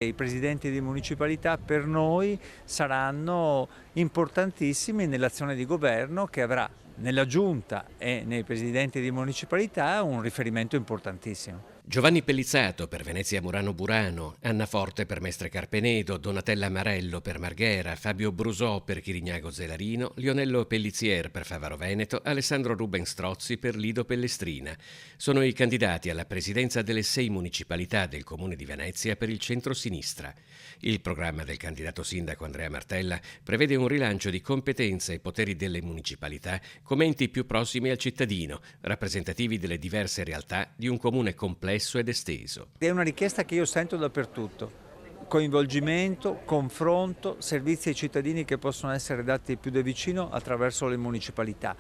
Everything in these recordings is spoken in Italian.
I presidenti di municipalità per noi saranno importantissimi nell'azione di governo che avrà nella giunta e nei presidenti di municipalità un riferimento importantissimo. Giovanni Pellizzato per Venezia Murano Burano, Anna Forte per Mestre Carpenedo, Donatella Marello per Marghera, Fabio Brusò per Chirignago Zelarino, Lionello Pellizier per Favaro Veneto, Alessandro Ruben Strozzi per Lido Pellestrina. Sono i candidati alla presidenza delle 6 municipalità del Comune di Venezia per il centro-sinistra. Il programma del candidato sindaco Andrea Martella prevede un rilancio di competenze e poteri delle municipalità come enti più prossimi al cittadino, rappresentativi delle diverse realtà di un comune complesso ed esteso. È una richiesta che io sento dappertutto. Coinvolgimento, confronto, servizi ai cittadini che possono essere dati più da vicino attraverso le municipalità,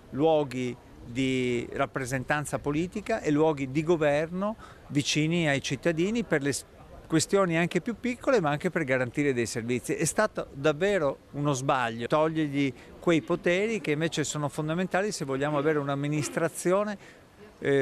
luoghi di rappresentanza politica e luoghi di governo vicini ai cittadini per le questioni anche più piccole ma anche per garantire dei servizi. È stato davvero uno sbaglio togliergli quei poteri che invece sono fondamentali se vogliamo avere un'amministrazione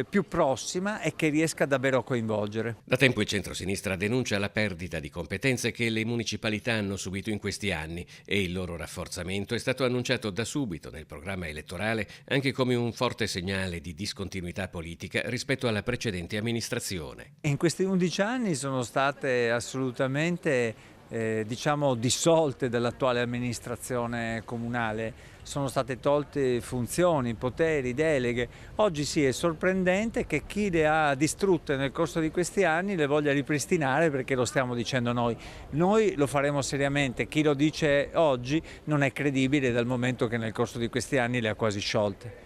più prossima e che riesca davvero a coinvolgere. Da tempo il centro-sinistra denuncia la perdita di competenze che le municipalità hanno subito in questi anni e il loro rafforzamento è stato annunciato da subito nel programma elettorale anche come un forte segnale di discontinuità politica rispetto alla precedente amministrazione. In questi 11 anni sono state assolutamente dissolte dall'attuale amministrazione comunale, sono state tolte funzioni, poteri, deleghe. Oggi sì, è sorprendente che chi le ha distrutte nel corso di questi anni le voglia ripristinare perché lo stiamo dicendo noi. Noi lo faremo seriamente, chi lo dice oggi non è credibile dal momento che nel corso di questi anni le ha quasi sciolte.